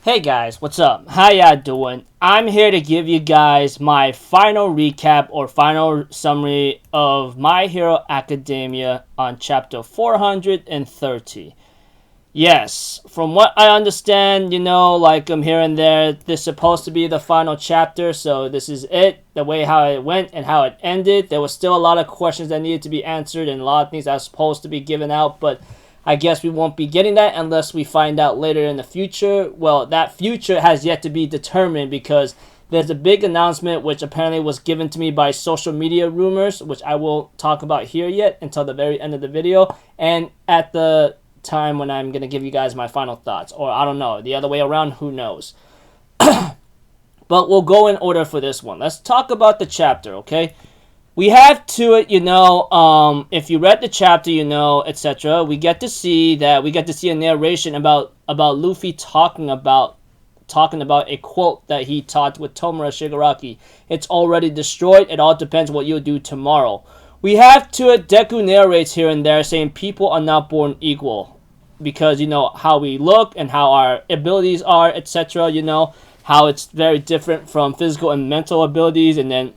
Hey guys, what's up? How y'all doing? I'm here to give you guys my final recap or final summary of My Hero Academia on chapter 430. Yes, from what I understand, here and there, this is supposed to be the final chapter, so this is it, the way how it went and how it ended. There was still a lot of questions that needed to be answered and a lot of things that were supposed to be given out, but I guess we won't be getting that unless we find out later in the future. Well, that future has yet to be determined because there's a big announcement which apparently was given to me by social media rumors, which I won't talk about here yet until the very end of the video, and at the time when I'm going to give you guys my final thoughts. Or I don't know, the other way around, who knows. But we'll go in order for this one. Let's talk about the chapter, okay? We have to it, if you read the chapter, etc. We get to see a narration about Luffy talking about a quote that he taught with Tomura Shigaraki. It's already destroyed. It all depends what you'll do tomorrow. We have to it. Deku narrates here and there saying people are not born equal because how we look and how our abilities are, etc. How it's very different from physical and mental abilities, and then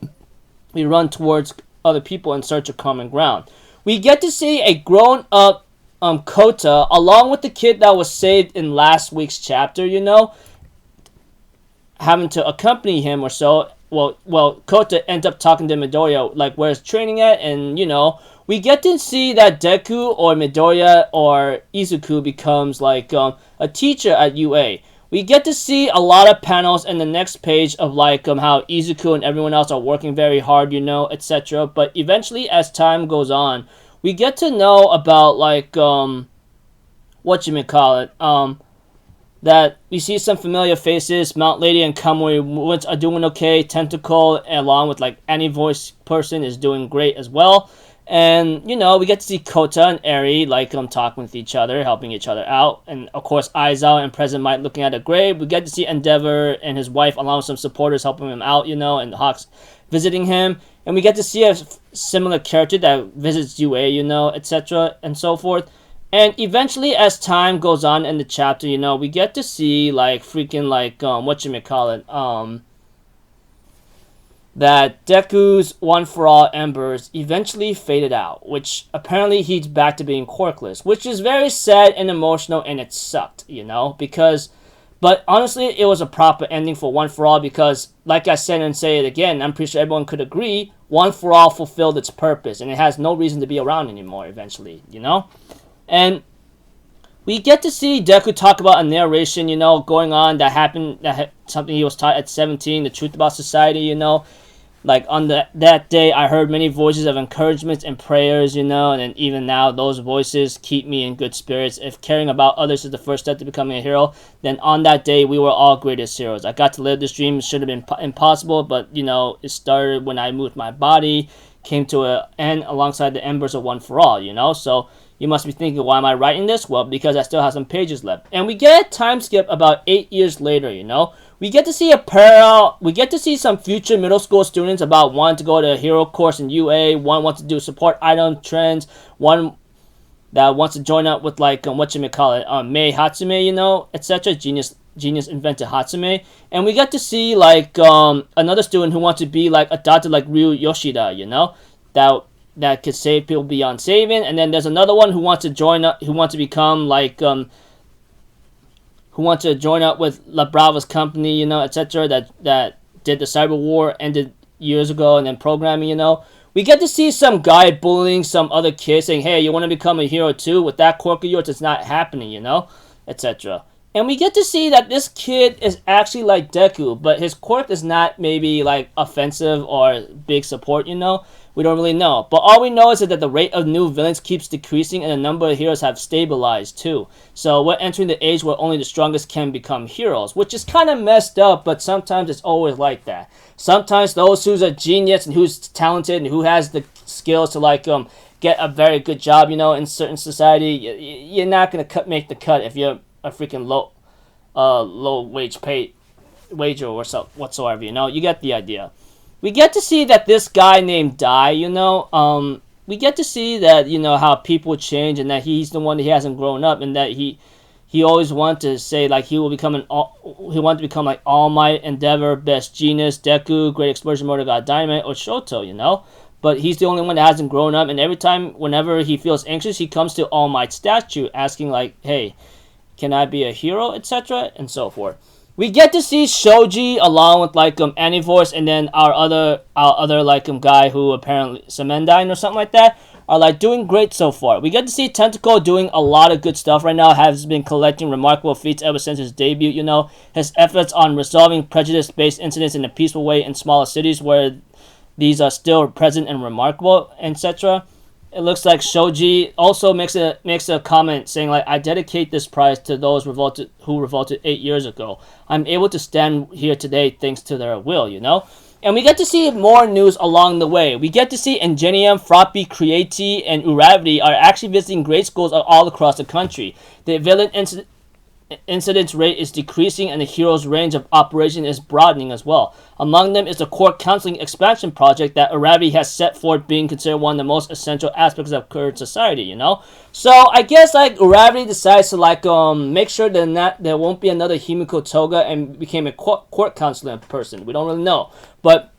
we run towards other people in search of common ground. We get to see a grown-up Kota, along with the kid that was saved in last week's chapter, having to accompany him or so. Well, Kota ends up talking to Midoriya, like, where's training at, and, we get to see that Deku or Midoriya or Izuku becomes, like, a teacher at UA. We get to see a lot of panels in the next page of how Izuku and everyone else are working very hard, etc. But eventually, as time goes on, we get to know about that we see some familiar faces. Mount Lady and Kamui are doing okay. Tentacle, along with any voice person, is doing great as well. And, we get to see Kota and Eri, talking with each other, helping each other out. And, of course, Aizawa and Present Might looking at a grave. We get to see Endeavor and his wife, along with some supporters, helping him out, and Hawks visiting him. And we get to see a similar character that visits UA, etc. and so forth. And eventually, as time goes on in the chapter, we get to see, that Deku's One For All embers eventually faded out, which apparently he's back to being quirkless, which is very sad and emotional, and it sucked, but honestly, it was a proper ending for One For All because, like I said and say it again, I'm pretty sure everyone could agree, One For All fulfilled its purpose, and it has no reason to be around anymore eventually, And we get to see Deku talk about a narration, going on that happened, something he was taught at 17, the truth about society, on that day, I heard many voices of encouragement and prayers, and then even now, those voices keep me in good spirits. If caring about others is the first step to becoming a hero, then on that day, we were all greatest heroes. I got to live this dream. It should have been impossible, but, it started when I moved my body, came to an end alongside the embers of One For All, so you must be thinking, why am I writing this? Well, because I still have some pages left. And we get a time skip about 8 years later, We get to see we get to see some future middle school students about one to go to a hero course in UA, one wants to do support item trends, one that wants to join up with Mei Hatsume, etc. Genius invented Hatsume. And we get to see another student who wants to be adopted like Ryu Yoshida, that could save people beyond saving. And then there's another one who wants to join up, who wants to become who wants to join up with La Brava's company, etc. That did the cyber war, ended years ago, and then programming, We get to see some guy bullying some other kid, saying, hey, you want to become a hero too? With that quirk of yours, it's not happening, etc. And we get to see that this kid is actually like Deku, but his quirk is not maybe offensive or big support, We don't really know. But all we know is that the rate of new villains keeps decreasing and the number of heroes have stabilized too. So we're entering the age where only the strongest can become heroes, which is kind of messed up, but sometimes it's always like that. Sometimes those who's a genius and who's talented and who has the skills to get a very good job, in certain society, you're not going to make the cut if you're a freaking low wage or so whatsoever, You get the idea. We get to see that this guy named Dai, we get to see that, how people change and that he's the one that he hasn't grown up and that he he always wanted to say like he wanted to become like All Might, Endeavor, Best Genius, Deku, Great Explosion, Motor God Dynamite, or Shoto, you know? But he's the only one that hasn't grown up, and every time, whenever he feels anxious, he comes to All Might's statue asking like, hey, can I be a hero, etc., and so forth. We get to see Shoji along with like Anivorce and then our other like guy who apparently Samendine or something like that are like doing great so far. We get to see Tentacle doing a lot of good stuff right now. Has been collecting remarkable feats ever since his debut. You know, his efforts on resolving prejudice-based incidents in a peaceful way in smaller cities where these are still present and remarkable, etc. It looks like Shoji also makes a comment saying like, I dedicate this prize to those who revolted 8 years ago. I'm able to stand here today thanks to their will, you know? And we get to see more news along the way. We get to see Ingenium, Froppy, Creati, and Uravity are actually visiting grade schools all across the country. The villain incidence rate is decreasing and the hero's range of operation is broadening as well. Among them is the core counseling expansion project that Arabi has set forth being considered one of the most essential aspects of current society, you know? So I guess like Arabi decides to like make sure that there won't be another Himiko Toga and became a court counselor person. We don't really know. But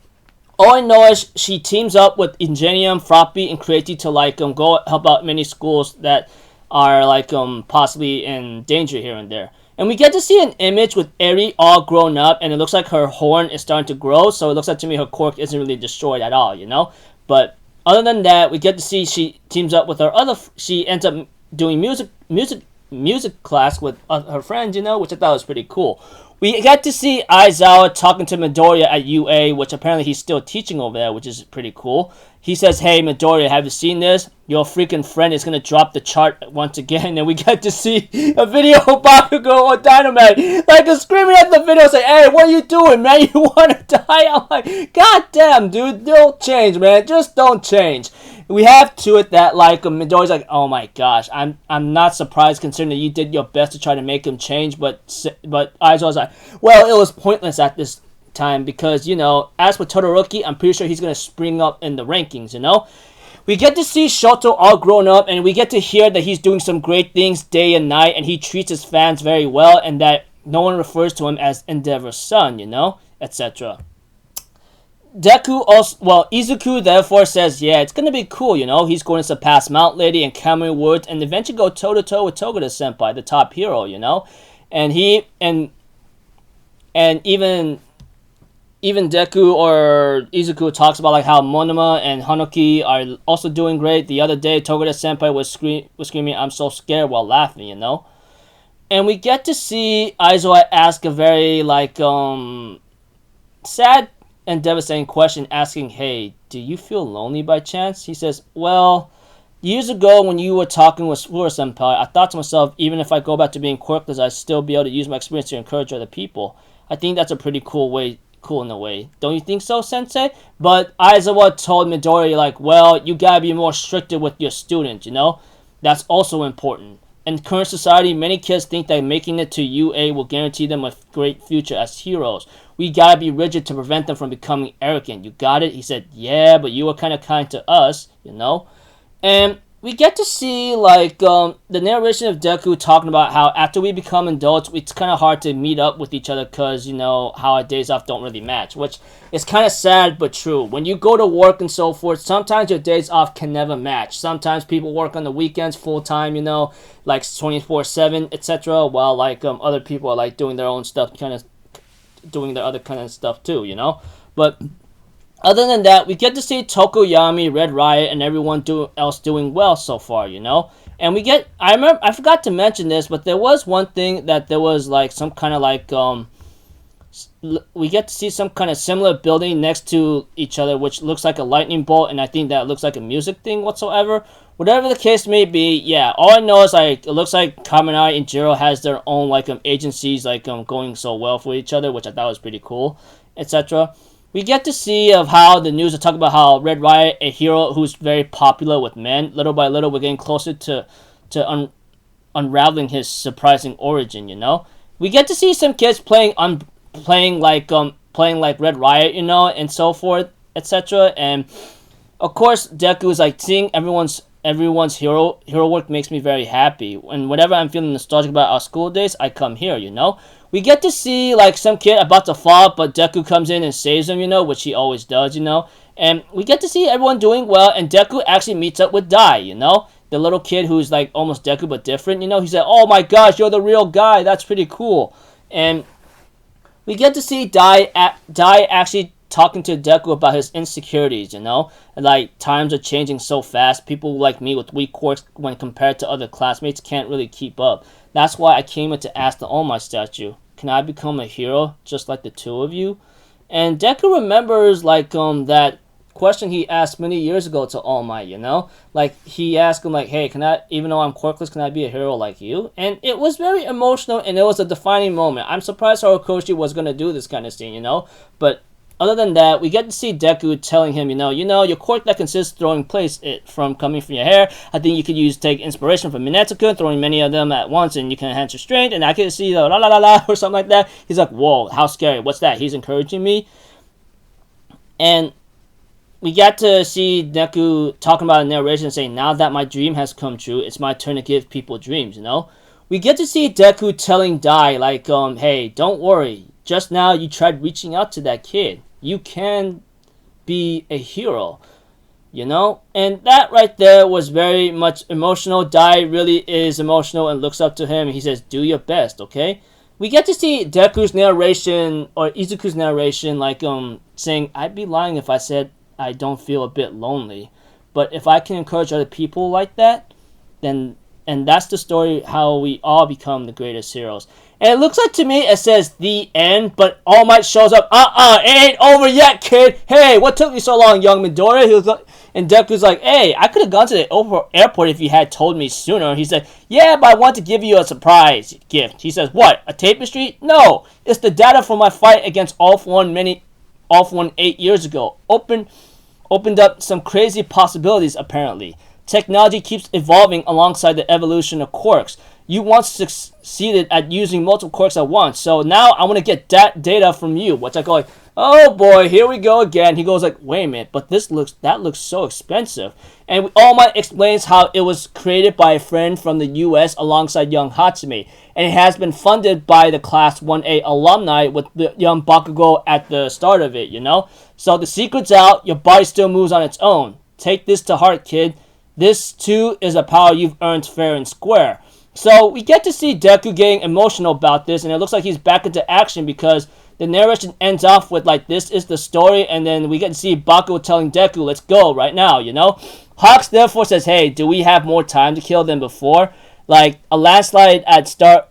all I know is she teams up with Ingenium, Froppy, and Creati to like go help out many schools that are like possibly in danger here and there. And we get to see an image with Eri all grown up, and it looks like her horn is starting to grow, so it looks like to me her quirk isn't really destroyed at all, you know? But other than that, we get to see she teams up with she ends up doing music class with her friends, you know, which I thought was pretty cool. We get to see Aizawa talking to Midoriya at UA, which apparently he's still teaching over there, which is pretty cool. He says, hey, Midoriya, have you seen this? Your freaking friend is going to drop the chart once again. And we get to see a video of Bakugo or Dynamite. Like, screaming at the video saying, hey, what are you doing, man? You want to die? I'm like, god damn, dude. Don't change, man. Just don't change. We have to it that, like, Midoriya's like, oh my gosh. I'm not surprised considering that you did your best to try to make him change. But Aizawa's like, well, it was pointless at this time because, you know, as for Todoroki, I'm pretty sure he's going to spring up in the rankings, you know? We get to see Shoto all grown up, and we get to hear that he's doing some great things day and night, and he treats his fans very well, and that no one refers to him as Endeavor's son, you know, etc. Izuku therefore says, yeah, it's gonna be cool, you know, he's going to surpass Mount Lady and Cameron Woods, and eventually go toe-to-toe with Togeda Senpai, the top hero, you know, and even Deku or Izuku talks about like how Monoma and Hanoki are also doing great. The other day, Togeda Senpai was screaming, I'm so scared, while laughing, you know? And we get to see Aizawa ask a very, like, sad and devastating question, asking, hey, do you feel lonely by chance? He says, well, years ago when you were talking with Sura Senpai, I thought to myself, even if I go back to being quirkless, I'd still be able to use my experience to encourage other people. I think that's a pretty cool in a way. Don't you think so, Sensei? But Aizawa told Midoriya, like, well, you gotta be more stricter with your students, you know? That's also important. In current society, many kids think that making it to UA will guarantee them a great future as heroes. We gotta be rigid to prevent them from becoming arrogant. You got it? He said, yeah, but you were kind of kind to us, you know? And we get to see, like, the narration of Deku talking about how after we become adults, it's kind of hard to meet up with each other because, you know, how our days off don't really match, which is kind of sad but true. When you go to work and so forth, sometimes your days off can never match. Sometimes people work on the weekends full-time, you know, like 24/7, etc., while, like, other people are, like, doing their own stuff, kind of doing their other kind of stuff too, you know? But other than that, we get to see Tokoyami, Red Riot, and everyone else doing well so far, you know? And I forgot to mention this, but there was one thing that there was, like, some kind of, like, we get to see some kind of similar building next to each other, which looks like a lightning bolt, and I think that looks like a music thing whatsoever. Whatever the case may be, yeah, all I know is, like, it looks like Kaminari and Jiro has their own, like, agencies, like, going so well for each other, which I thought was pretty cool, etc. We get to see of how the news are talking about how Red Riot, a hero who's very popular with men, little by little we're getting closer to unraveling his surprising origin, you know? We get to see some kids playing like Red Riot, you know, and so forth, etc. And of course, Deku is like seeing everyone's everyone's hero work makes me very happy. And whenever I'm feeling nostalgic about our school days, I come here, you know. We get to see like some kid about to fall, but Deku comes in and saves him, you know, which he always does, you know. And we get to see everyone doing well, and Deku actually meets up with Dai, you know, the little kid who's like almost Deku but different, you know. He's like, "Oh my gosh, you're the real guy. That's pretty cool." And we get to see Dai actually talking to Deku about his insecurities, you know? Like, times are changing so fast. People like me with weak quirks, when compared to other classmates, can't really keep up. That's why I came in to ask the All Might statue, can I become a hero just like the two of you? And Deku remembers, like, that question he asked many years ago to All Might, you know? Like, he asked him, like, hey, can I, even though I'm quirkless, can I be a hero like you? And it was very emotional, and it was a defining moment. I'm surprised Horikoshi was going to do this kind of scene, you know? But other than that, we get to see Deku telling him, you know, your quirk that consists of throwing plates from coming from your hair. I think you could take inspiration from Minetsu-kun, throwing many of them at once, and you can enhance your strength. And I can see the la la la la or something like that. He's like, whoa, how scary. What's that? He's encouraging me. And we got to see Deku talking about a narration saying, now that my dream has come true, it's my turn to give people dreams, you know? We get to see Deku telling Dai, like, hey, don't worry. Just now you tried reaching out to that kid. You can be a hero, you know? And that right there was very much emotional. Dai really is emotional and looks up to him. He says, do your best, okay? We get to see Deku's narration, or Izuku's narration, like, saying, I'd be lying if I said I don't feel a bit lonely. But if I can encourage other people like that, then, and that's the story, how we all become the greatest heroes. And it looks like to me it says the end, but All Might shows up. It ain't over yet, kid. Hey, what took you so long, young Midoriya? He was like, and Deku's like, hey, I could have gone to the airport if you had told me sooner. He said, yeah, but I want to give you a surprise gift. He says, what, a tapestry? No, it's the data from my fight against All For One 8 years ago. Opened up some crazy possibilities, apparently. Technology keeps evolving alongside the evolution of quirks. You once succeeded at using multiple quirks at once, so now I want to get that data from you. Which I go like, oh boy, here we go again. He goes like, wait a minute, but that looks so expensive. And All Might explains how it was created by a friend from the U.S. alongside young Hatsumi, and it has been funded by the Class 1A alumni with the young Bakugo at the start of it, you know? So the secret's out, your body still moves on its own. Take this to heart, kid. This, too, is a power you've earned fair and square. So we get to see Deku getting emotional about this, and it looks like he's back into action because the narration ends off with, like, this is the story, and then we get to see Bakugo telling Deku, let's go right now, you know? Hawks therefore says, hey, do we have more time to kill than before? Like, a landslide at Star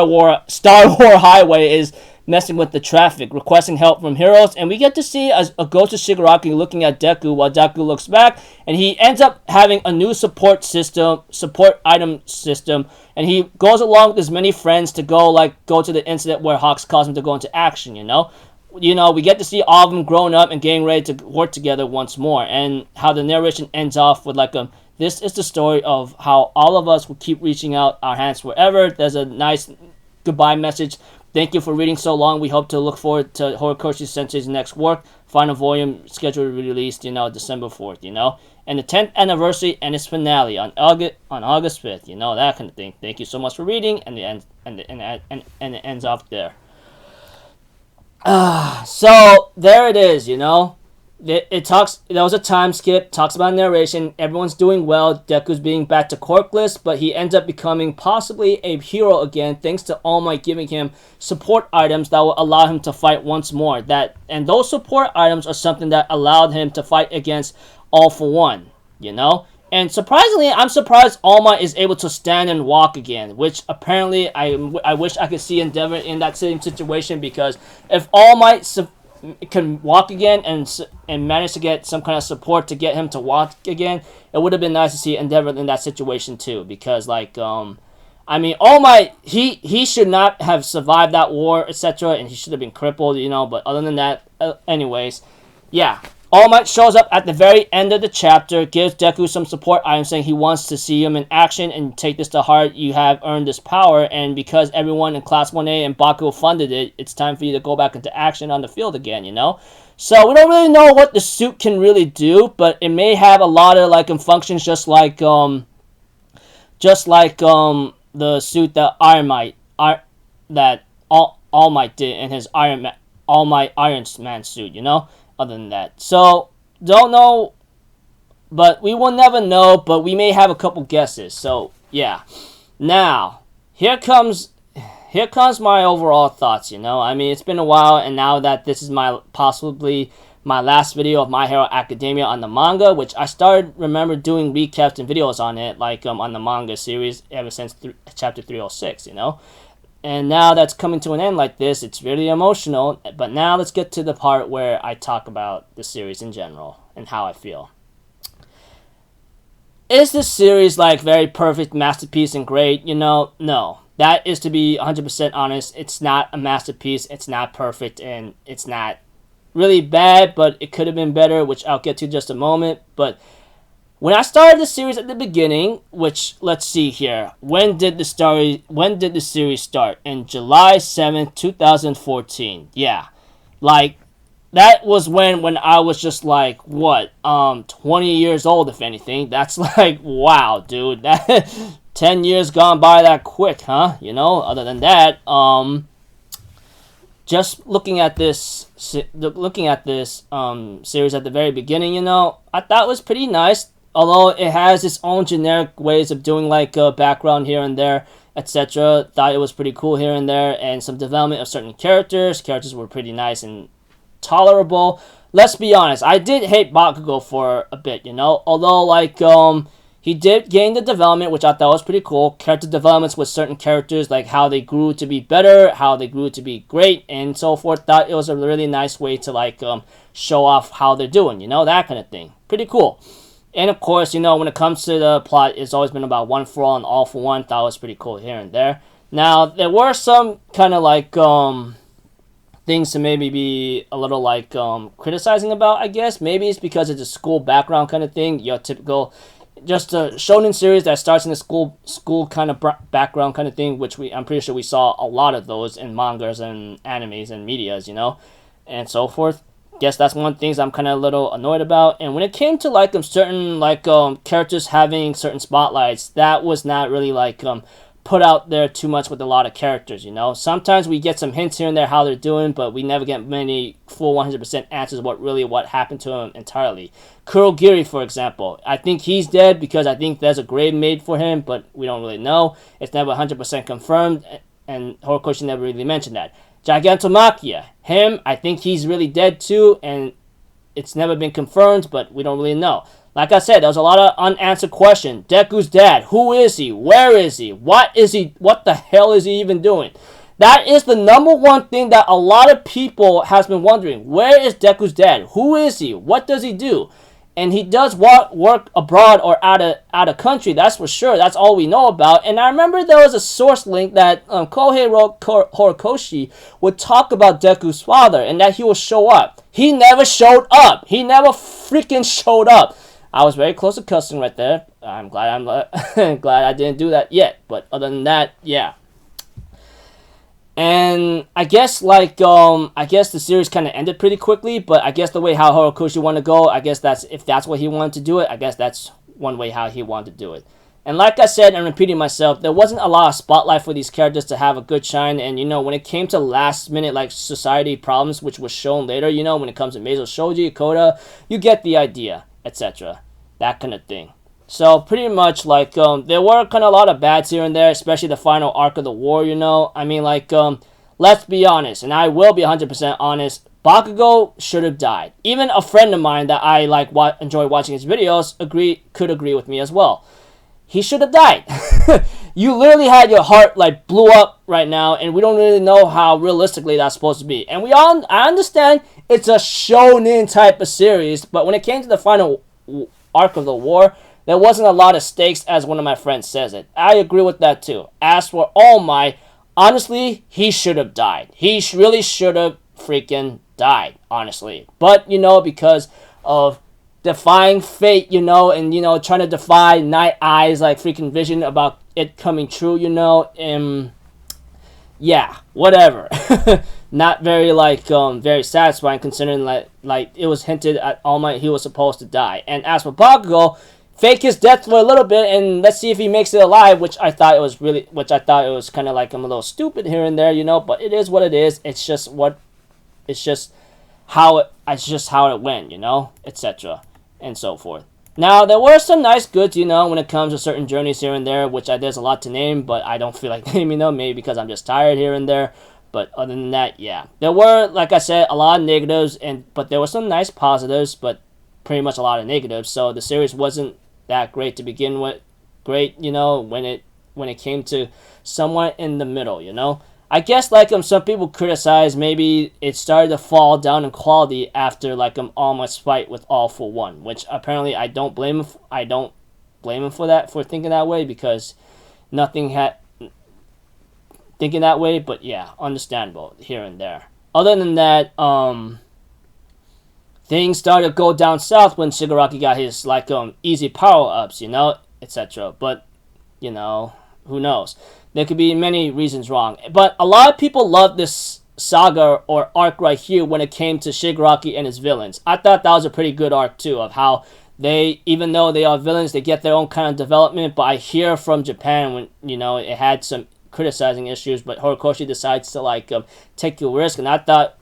War Highway is messing with the traffic, requesting help from heroes, and we get to see a Ghost of Shigaraki looking at Deku while Deku looks back, and he ends up having a new support item system, and he goes along with his many friends to go to the incident where Hawks calls him to go into action, you know? We get to see all of them grown up and getting ready to work together once more, and how the narration ends off with this is the story of how all of us will keep reaching out our hands wherever. There's a nice goodbye message. Thank you for reading so long. We hope to look forward to Horikoshi Sensei's next work. Final volume scheduled to be released, December 4th, And the 10th anniversary and its finale on August 5th, that kind of thing. Thank you so much for reading, and it ends off there. So there it is, It talks. There was a time skip. Talks about narration. Everyone's doing well. Deku's being back to quirkless, but he ends up becoming possibly a hero again, thanks to All Might giving him support items that will allow him to fight once more. And those support items are something that allowed him to fight against All For One. And surprisingly, I'm surprised All Might is able to stand and walk again, which apparently I wish I could see Endeavor in that same situation, because if All Might can walk again and manage to get some kind of support to get him to walk again, it would have been nice to see Endeavor in that situation too, because All Might, he should not have survived that war, etc., and he should have been crippled, but other than that, anyways, yeah. All Might shows up at the very end of the chapter, gives Deku some support. I am saying he wants to see him in action and take this to heart. You have earned this power, and because everyone in Class 1A and Bakugo funded it, it's time for you to go back into action on the field again, you know? So we don't really know what the suit can really do, but it may have a lot of like functions just like the suit that All Might did in his All Might Iron Man suit, you know? Other than that. So, don't know, but we will never know, but we may have a couple guesses. So, yeah. Now, here comes my overall thoughts, you know? I mean, it's been a while, and now that this is possibly my last video of My Hero Academia on the manga, which I remember doing recaps and videos on it, like on the manga series ever since chapter 306, you know? And now that's coming to an end like this, it's really emotional. But now let's get to the part where I talk about the series in general and how I feel. Is this series like very perfect, masterpiece, and great? You know, no. That is to be 100% honest. It's not a masterpiece, it's not perfect, and it's not really bad, but it could have been better, which I'll get to in just a moment. But when I started the series at the beginning, which, let's see here, when did the series start? In July 7th, 2014. Yeah, like, that was when I was just like, what, 20 years old, if anything. That's like, wow, dude, that 10 years gone by that quick, huh? You know, other than that, just looking at this series at the very beginning, you know, I thought it was pretty nice. Although it has its own generic ways of doing like background here and there, etc. Thought it was pretty cool here and there, and some development of certain characters. Characters were pretty nice and tolerable. Let's be honest, I did hate Bakugo for a bit, you know. Although like he did gain the development, which I thought was pretty cool. Character developments with certain characters, like how they grew to be better, how they grew to be great, and so forth. Thought it was a really nice way to like show off how they're doing, you know, that kind of thing. Pretty cool. And of course, you know, when it comes to the plot, it's always been about one for all and all for one. Thought it was pretty cool here and there. Now, there were some kind of like things to maybe be a little like criticizing about, I guess. Maybe it's because it's a school background kind of thing. Your typical, just a shonen series that starts in a school kind of background kind of thing, which I'm pretty sure we saw a lot of those in mangas and animes and medias, you know, and so forth. Guess that's one of the things I'm kind of a little annoyed about. And when it came to like certain like characters having certain spotlights, that was not really like put out there too much with a lot of characters, you know. Sometimes we get some hints here and there how they're doing, but we never get many full 100% answers what happened to him entirely. Kurogiri, for example, I think he's dead because I think there's a grave made for him, but we don't really know. It's never 100% confirmed, and Horikoshi never really mentioned that. Gigantomachia, him, I think he's really dead too, and it's never been confirmed, but we don't really know. Like I said, there was a lot of unanswered questions. Deku's dad, who is he? Where is he? What is he? What the hell is he even doing? That is the number one thing that a lot of people has been wondering. Where is Deku's dad? Who is he? What does he do? And he does work abroad or out of country, that's for sure. That's all we know about. And I remember there was a source link that Kohei Horikoshi would talk about Deku's father and that he will show up. He never showed up. He never freaking showed up. I was very close to cussing right there. I'm glad glad I didn't do that yet. But other than that, yeah. And I guess like the series kind of ended pretty quickly, but I guess the way how Horikoshi wanted to go, I guess if that's what he wanted to do it, I guess that's one way how he wanted to do it. And like I said, and repeating myself, there wasn't a lot of spotlight for these characters to have a good shine. And you know, when it came to last minute like society problems, which was shown later, you know, when it comes to Meizo Shoji, Koda, you get the idea, etc. That kind of thing. So pretty much like there were kind of a lot of bads here and there, especially the final arc of the war, you know. I mean like let's be honest, and I will be 100% honest, Bakugo should have died. Even a friend of mine that I like enjoy watching his videos could agree with me as well. He should have died. You literally had your heart like blew up right now, and we don't really know how realistically that's supposed to be. And I understand it's a shonen type of series, but when it came to the final arc of the war, there wasn't a lot of stakes, as one of my friends says it. I agree with that too. As for All Might, honestly, he should have died. He really should have freaking died, honestly. But, you know, because of defying fate, and trying to defy Night Eyes like freaking vision about it coming true, and yeah, whatever. Not very very satisfying considering like it was hinted at All Might he was supposed to die. And as for Bakugo, fake his death for a little bit and let's see if he makes it alive, which I thought it was kind of like I'm a little stupid here and there, but it is what it is. It's just how it went, etc. and so forth. Now, there were some nice goods, when it comes to certain journeys here and there, which there's a lot to name, but I don't feel like naming them, maybe because I'm just tired here and there. But other than that, yeah. There were, like I said, a lot of negatives, but there were some nice positives, but pretty much a lot of negatives. So the series wasn't that great to begin with. Great, when it came to somewhat in the middle, I guess some people criticize maybe it started to fall down in quality after All Might's fight with All for One, which apparently I don't blame him for that, for thinking that way, because nothing had thinking that way. But yeah, understandable here and there. Other than that, things started to go down south when Shigaraki got his easy power ups, etc. But who knows? There could be many reasons wrong. But a lot of people love this saga or arc right here when it came to Shigaraki and his villains. I thought that was a pretty good arc too, of how they, even though they are villains, they get their own kind of development. But I hear from Japan when, it had some criticizing issues, but Horikoshi decides to take the risk. And I thought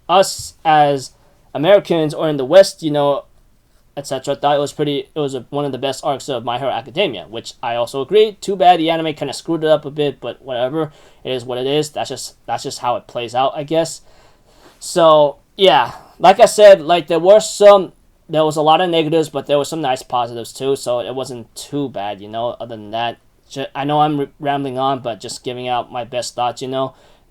us as Americans or in the West, etc. I thought it was one of the best arcs of My Hero Academia, which I also agree. Too bad the anime kind of screwed it up a bit, but whatever. It is what it is. That's just how it plays out, I guess. So yeah, like I said, there was a lot of negatives, but there were some nice positives too. So it wasn't too bad, Other than that, I know I'm rambling on, but just giving out my best thoughts,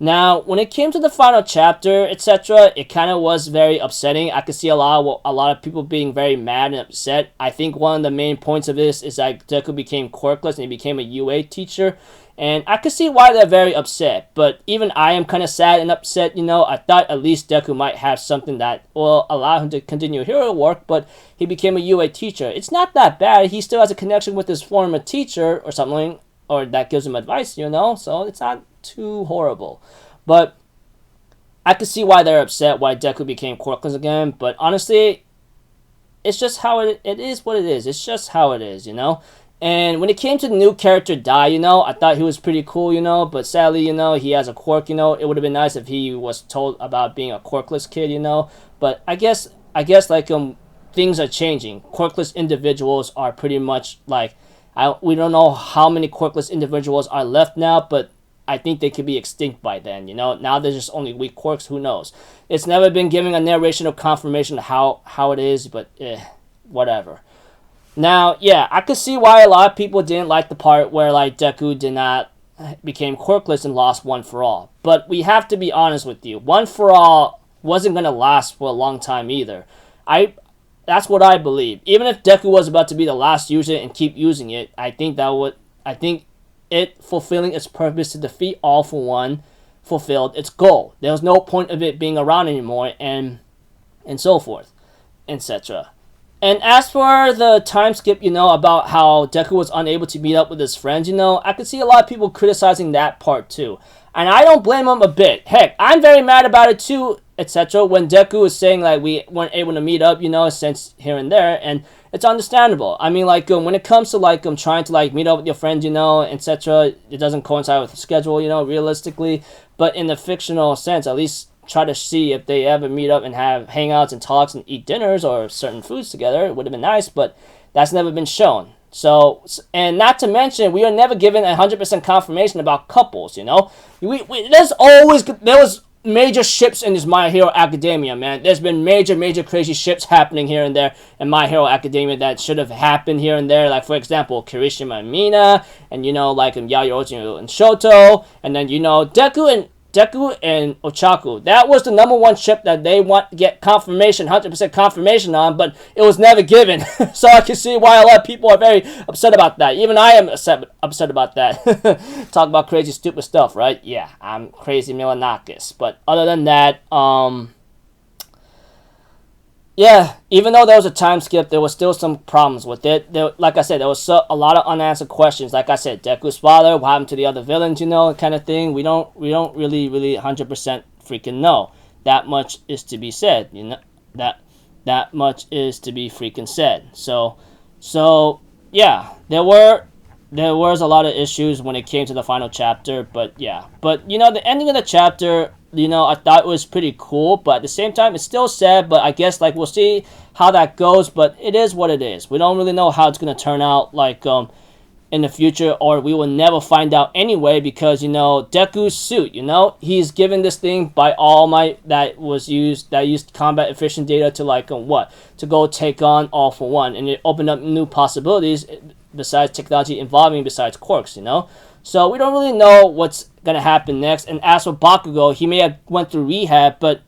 Now, when it came to the final chapter, etc., it kind of was very upsetting. I could see a lot of people being very mad and upset. I think one of the main points of this is that Deku became quirkless and he became a UA teacher. And I could see why they're very upset. But even I am kind of sad and upset, I thought at least Deku might have something that will allow him to continue hero work, but he became a UA teacher. It's not that bad. He still has a connection with his former teacher or something, or that gives him advice, so it's not too horrible. But I could see why they're upset, why Deku became quirkless again. But honestly, it's just how it is what it is. It's just how it is, And when it came to the new character Dai, I thought he was pretty cool, But sadly, he has a quirk, It would have been nice if he was told about being a quirkless kid, But I guess things are changing. Quirkless individuals are pretty much we don't know how many quirkless individuals are left now, but I think they could be extinct by then, Now there's just only weak quirks, who knows? It's never been given a narration of confirmation of how it is, but whatever. Now, yeah, I could see why a lot of people didn't like the part where Deku did not became quirkless and lost One for All. But we have to be honest with you. One for All wasn't going to last for a long time either. That's what I believe. Even if Deku was about to be the last user and keep using it, I think it fulfilling its purpose to defeat All for One fulfilled its goal. There was no point of it being around anymore, and so forth, etc. And as for the time skip, about how Deku was unable to meet up with his friends, I could see a lot of people criticizing that part too. And I don't blame them a bit. Heck, I'm very mad about it too, etc. When Deku is saying we weren't able to meet up, since here and there, and it's understandable. I mean, when it comes to trying to meet up with your friends, etc., it doesn't coincide with the schedule, realistically. But in the fictional sense, at least try to see if they ever meet up and have hangouts and talks and eat dinners or certain foods together. It would have been nice, but that's never been shown. So, and not to mention, we are never given 100% confirmation about couples, there was major ships in this My Hero Academia, man. There's been major crazy ships happening here and there in My Hero Academia that should have happened here and there. For example, Kirishima and Mina, and Yaoyorozu and Shoto, and then Deku and Ochaku. That was the number one ship that they want to get confirmation, 100% confirmation on, but it was never given. So I can see why a lot of people are very upset about that. Even I am upset about that. Talk about crazy, stupid stuff, right? Yeah, I'm crazy Milanakis. But other than that, yeah, even though there was a time skip, there was still some problems with it. Like I said, there was a lot of unanswered questions. Like I said, Deku's father, what happened to the other villains, kind of thing. We don't really 100% freaking know. That much is to be said, that much is to be freaking said. So yeah, there was a lot of issues when it came to the final chapter, but yeah. But the ending of the chapter, I thought it was pretty cool, but at the same time it's still sad, but I guess like we'll see how that goes, but it is what it is. We don't really know how it's going to turn out like in the future, or we will never find out anyway, because Deku's suit, he's given this thing by All Might that used combat efficient data to like to go take on All for One, and it opened up new possibilities besides technology evolving, besides quirks, so we don't really know what's gonna happen next. And as for Bakugo, he may have went through rehab, but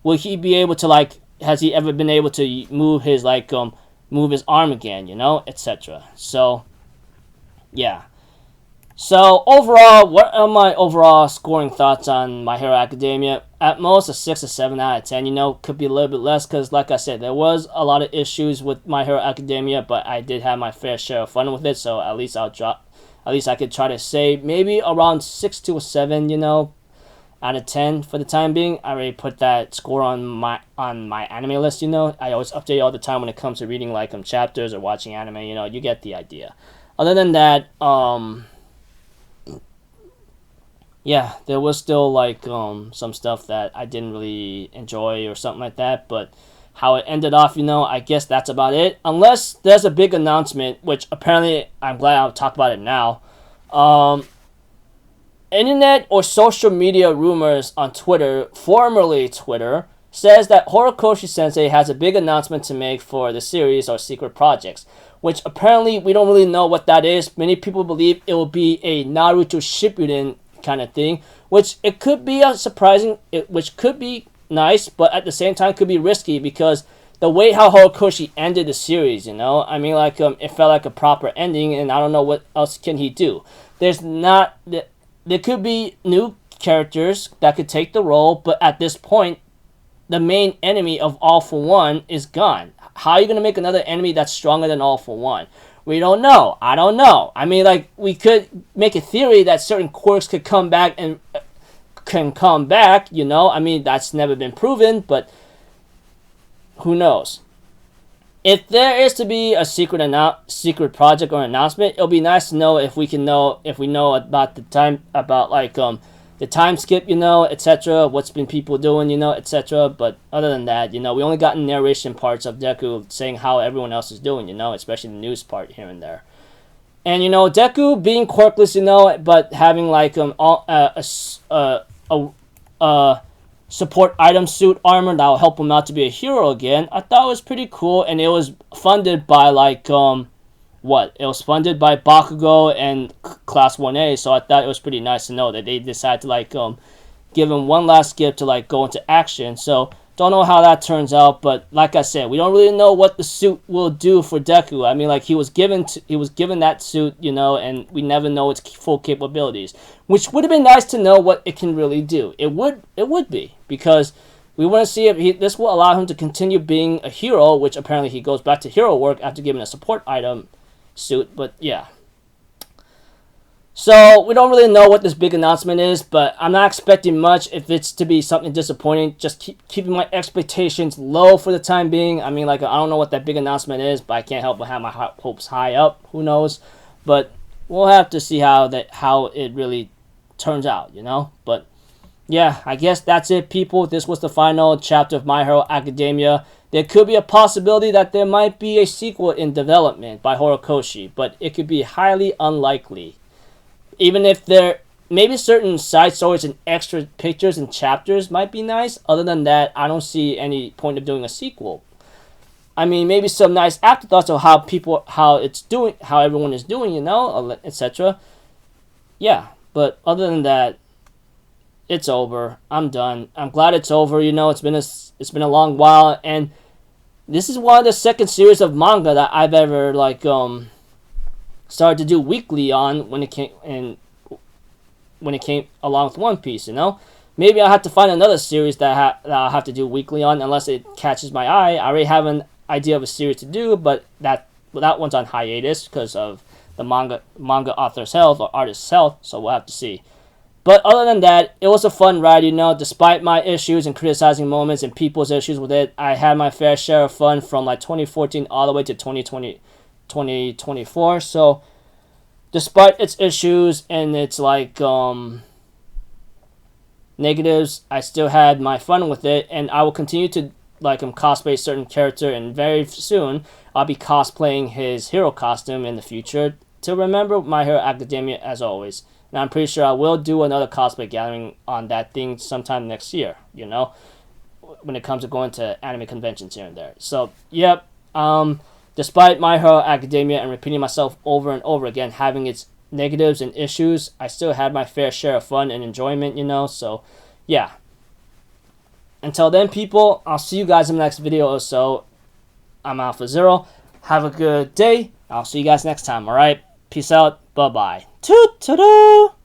will he be able to has he ever been able to move his move his arm again, etc. So yeah. So overall, what are my overall scoring thoughts on My Hero Academia? At most a 6 or 7 out of 10. Could be a little bit less because, like I said, there was a lot of issues with My Hero Academia, but I did have my fair share of fun with it. So at least I could try to say maybe around 6 to a 7. Out of 10 for the time being. I already put that score on my anime list. I always update all the time when it comes to reading chapters or watching anime. You get the idea. Other than that, yeah, there was still some stuff that I didn't really enjoy or something like that, but how it ended off, I guess that's about it. Unless there's a big announcement, which apparently I'm glad I'll talk about it now. Internet or social media rumors on Twitter, formerly Twitter, says that Horikoshi Sensei has a big announcement to make for the series or secret projects, which apparently we don't really know what that is. Many people believe it will be a Naruto Shippuden kind of thing, which it could be which could be nice, but at the same time could be risky because the way how Horikoshi ended the series, it felt like a proper ending, and I don't know what else can he do. There could be new characters that could take the role, but at this point, the main enemy of All for One is gone. How are you going to make another enemy that's stronger than All for One? We don't know. I don't know. We could make a theory that certain quirks could come back and can come back, that's never been proven, but who knows? If there is to be a secret project or announcement, it'll be nice to know if we know about the time, about the time skip, etc. What's been people doing, etc. But other than that, we only got narration parts of Deku saying how everyone else is doing, especially the news part here and there. And Deku being quirkless, but having a support item suit armor that will help him out to be a hero again, I thought it was pretty cool, and it was funded by It was funded by Bakugo and Class 1A, so I thought it was pretty nice to know that they decided to give him one last skip to go into action. So don't know how that turns out, but like I said, we don't really know what the suit will do for Deku. He was given that suit, and we never know its full capabilities, which would have been nice to know what it can really do. It would be, because we want to see if this will allow him to continue being a hero, which apparently he goes back to hero work after giving a support item suit, but yeah. So we don't really know what this big announcement is, but I'm not expecting much. If it's to be something disappointing, just keeping my expectations low for the time being. I don't know what that big announcement is, but I can't help but have my hopes high up. Who knows? But we'll have to see how it really turns out, But yeah, I guess that's it, people. This was the final chapter of My Hero Academia. There could be a possibility that there might be a sequel in development by Horikoshi, but it could be highly unlikely. Even if maybe certain side stories and extra pictures and chapters might be nice. Other than that, I don't see any point of doing a sequel. Maybe some nice afterthoughts of how everyone is doing, etc. Yeah, but other than that, it's over. I'm done. I'm glad it's over. It's been a long while, and this is one of the second series of manga that I've ever started to do weekly on when it came along with One Piece, maybe I'll have to find another series that I'll have to do weekly on, unless it catches my eye. I already have an idea of a series to do, but that one's on hiatus because of the manga author's health or artist's health, so we'll have to see. But other than that, it was a fun ride, you know. Despite my issues and criticizing moments and people's issues with it, I had my fair share of fun from like 2014 all the way to 2024. So, despite its issues and its like negatives, I still had my fun with it, and I will continue to like cosplay a certain character, and very soon I'll be cosplaying his hero costume in the future to remember My Hero Academia as always. And I'm pretty sure I will do another cosplay gathering on that thing sometime next year, you know, when it comes to going to anime conventions here and there. So, yep, despite My Hero Academia and repeating myself over and over again, having its negatives and issues, I still had my fair share of fun and enjoyment, you know. So, yeah. Until then, people, I'll see you guys in the next video or so. I'm Alpha Zero. Have a good day. I'll see you guys next time, alright? Peace out. Bye-bye. Toot-toot-toot!